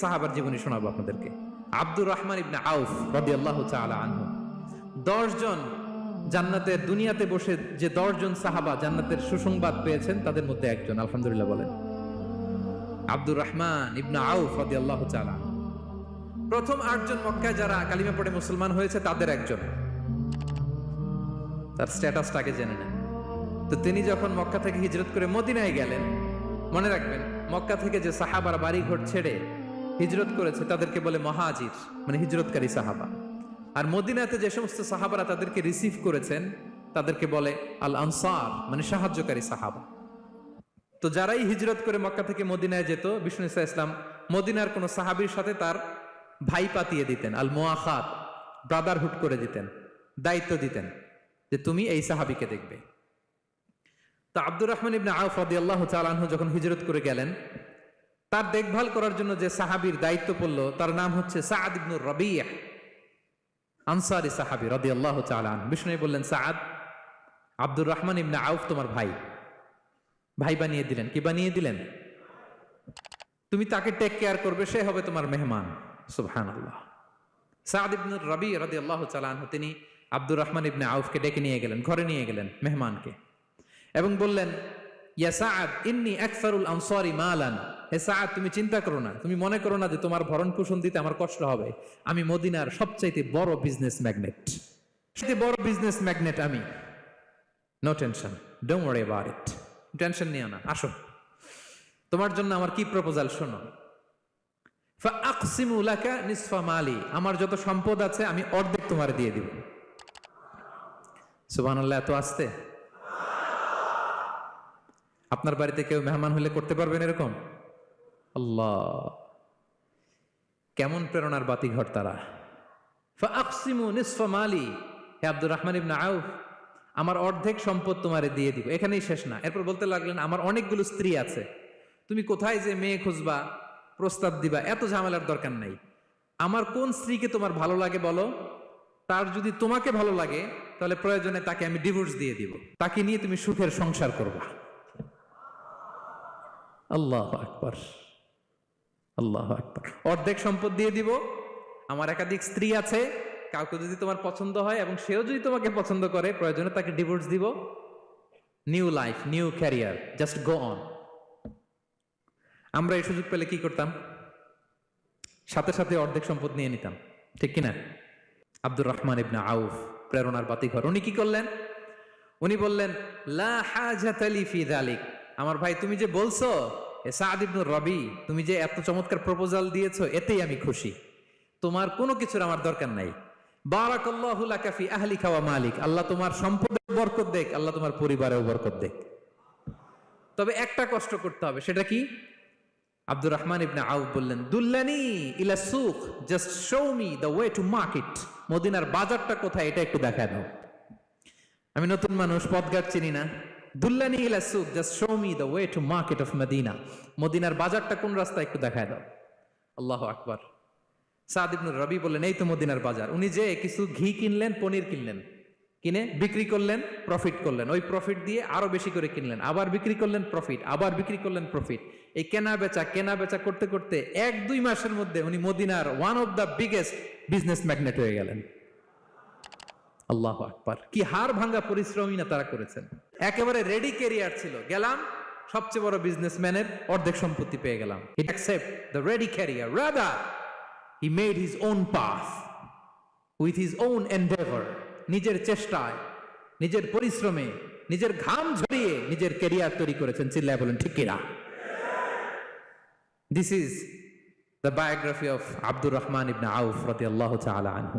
সাহাবার জীবনী শোনাবো আপনাদেরকে। আব্দুর রহমান ইবনে আউফ রাদিয়াল্লাহু তাআলা আনহু 10 জন জান্নাতের দুনিয়াতে বসে যে 10 জন সাহাবা জান্নাতের সুসংবাদ পেয়েছেন তাদের মধ্যে একজন, আলহামদুলিল্লাহ বলেন। আব্দুর রহমান ইবনে আউফ রাদিয়াল্লাহু তাআলা প্রথম 8 জন মক্কায় যারা কালিমা পড়ে মুসলমান হয়েছে তাদের একজন। তার স্ট্যাটাসটাকে জেনে নেন। তো তিনি যখন মক্কা থেকে হিজরত করে মদিনায় গেলেন, মনে রাখবেন মক্কা থেকে যে সাহাবারা বাড়ি ঘর ছেড়ে হিজরত করেছে তাদেরকে বলে মহাজির, মানে হিজরতকারী সাহাবা। আর মদিনাতে যে সমস্ত সাহাবারা তাদেরকে রিসিভ করেছেন তাদেরকে বলে আল আনসার, মানে সাহায্যকারী সাহাবা। তো যারাই হিজরত করে মক্কা থেকে মদিনায় যেত, বিষ্ণু ইসা ইসলাম মদিনার কোন সাহাবীর সাথে তার ভাই পাতিয়ে দিতেন, আল মুআখাত, ব্রাদারহুড করে দিতেন, দায়িত্ব দিতেন যে তুমি এই সাহাবীকে দেখবে। তো আব্দুর রহমান ইবনে আউফ রাদিয়াল্লাহু তাআলা আনহু যখন হিজরত করে গেলেন, তার দেখভাল করার জন্য যে সাহাবীর দায়িত্ব পড়ল তার নাম হচ্ছে সাআদ ইবনে রাবিয়া, আনসারী সাহাবী রাদিয়াল্লাহু তাআলা আনহু। বিষ্ণু বললেন, সাআদ, আব্দুর রহমান ইবনে আউফ তোমার ভাই, ভাই বানিয়ে দিলেন। কি বানিয়ে দিলেন? তুমি তাকে টেক কেয়ার করবে, সে হবে তোমার মেহমান। সুবহানাল্লাহ। সাআদ ইবনে রাবিয়া রাদিয়াল্লাহু তাআলা আনহু তিনি আব্দুর রহমান ইবনে আউফকে ডেকে নিয়ে গেলেন, ঘরে নিয়ে গেলেন মেহমানকে, এবং বললেন, ইয়া সাআদ ইন্নী আকসারুল আনসারি মালান। হে সাআদ, তুমি চিন্তা করো না, তুমি মনে করো না যে তোমার ভরণ পোষণ দিতে আমার কষ্ট হবে। আমি মদিনার সবচাইতে বড় বিজনেস ম্যাগনেট, সবচেয়ে বড় বিজনেস ম্যাগনেট আমি। No tension, don't worry about it. Tension নিও না, আসো, তোমার জন্য আমার কি প্রপোজাল শোনো। ফাআকসিমু লাকা নিসফা মালি, আমার যত সম্পদ আছে আমি অর্ধেক তোমার দিয়ে দিব। সুবহানাল্লাহ, এত আসতে। আপনার বাড়িতে কেউ মেহমান হলে করতে পারবেন এরকম? আল্লাহ, কেমন প্রেরণার বাতিঘর তারা। ফাআকসিমু নিসফা মালি, হে আব্দুর রহমান ইবনে আউফ, আমার অর্ধেক সম্পদ তোমারে দিয়ে দিব। এখানেই শেষ না, এরপর বলতে লাগলেন, আমার অনেকগুলো স্ত্রী আছে, তুমি কোথায় যে মেয়ে খুঁজবা, প্রস্তাব দিবা, এত ঝামেলার দরকার নাই। আমার কোন স্ত্রীকে তোমার ভালো লাগে বলো, তার যদি তোমাকে ভালো লাগে তাহলে প্রয়োজনে তাকে আমি ডিভোর্স দিয়ে দিব, তাকে নিয়ে তুমি সুখের সংসার করবা। আল্লাহু আকবার, আল্লাহু আকবার। অর্ধেক সম্পদ দিয়ে দিব, আমার একাধিক স্ত্রী আছে, কাউকে যদি তোমার পছন্দ হয় এবং সেও যদি তোমাকে পছন্দ করে প্রয়োজনে তাকে ডিভোর্স দিব। New life, new career, just go on. আমরা এই সুযোগ পেলে কি করতাম? সাথে সাথে অর্ধেক সম্পদ নিয়ে নিতাম, ঠিক কিনা? আব্দুর রহমান ইবনে আউফ প্রেরণার বাতিঘর, উনি কি করলেন? উনি বললেন, লা হাজাতা লি ফি যালিক। আমার ভাই, তুমি যে বলছো সাআদ ইবনে রাবি, তুমি যে এত চমৎকার প্রপোজাল দিয়েছো, এতেই আমি খুশি। তোমার কোনো কিছুর আমার দরকার নাই। বারাকাল্লাহু লাকা ফি আহলিকা ওয়া মালিক, আল্লাহ তোমার সম্পদে বরকত দেখ, আল্লাহ তোমার পরিবারেও বরকত দেখ। তবে একটা কষ্ট করতে হবে, সেটা কি? আব্দুর রহমান ইবনে আউফ বললেন, দুল্লানি ইলা সুক, just show me the way to market. মদিনার বাজারটা কোথায় এটা একটু দেখায় দাও। আমি নতুন মানুষ, পথঘাট চিনি না। দুল্লানি ইলা সুক, just show me the way to market of Medina. মদিনার বাজারটা কোন রাস্তা একটু দেখায় দাও। আল্লাহু আকবার। সাআদ ইবনে রাবি বললেন, এই তো মদিনার বাজার। উনি যে কিছু ঘি কিনলেন, পনির কিনলেন, কিনে বিক্রি করলেন, প্রফিট করলেন। ওই প্রফিট দিয়ে আরো বেশি করে কিনলেন, আবার বিক্রি করলেন, প্রফিট, আবার বিক্রি করলেন, প্রফিট। এই কেনা বেচা করতে করতে 1-2 মাসের মধ্যে উনি মদিনার one of the biggest business magnate হয়ে গেলেন। আল্লাহু আকবার। কি হাড় ভাঙ্গা পরিশ্রমই না তারা করেছেন। একেবারে রেডি ক্যারিয়ার ছিল, গেলাম সবচেয়ে বড় বিজনেসম্যানের অর্ধেক সম্পত্তি পেয়ে গেলাম। হি accept the ready career, rather he made his own path with his own Endeavour. নিজের চেষ্টায়, নিজের পরিশ্রমে, নিজের ঘাম ঝরিয়ে নিজের ক্যারিয়ার তৈরি করেছেন। চিল্লায় বলেন ঠিক কিনা? This is the biography of Abdul Rahman ibn Auf radiyallahu ta'ala anhu.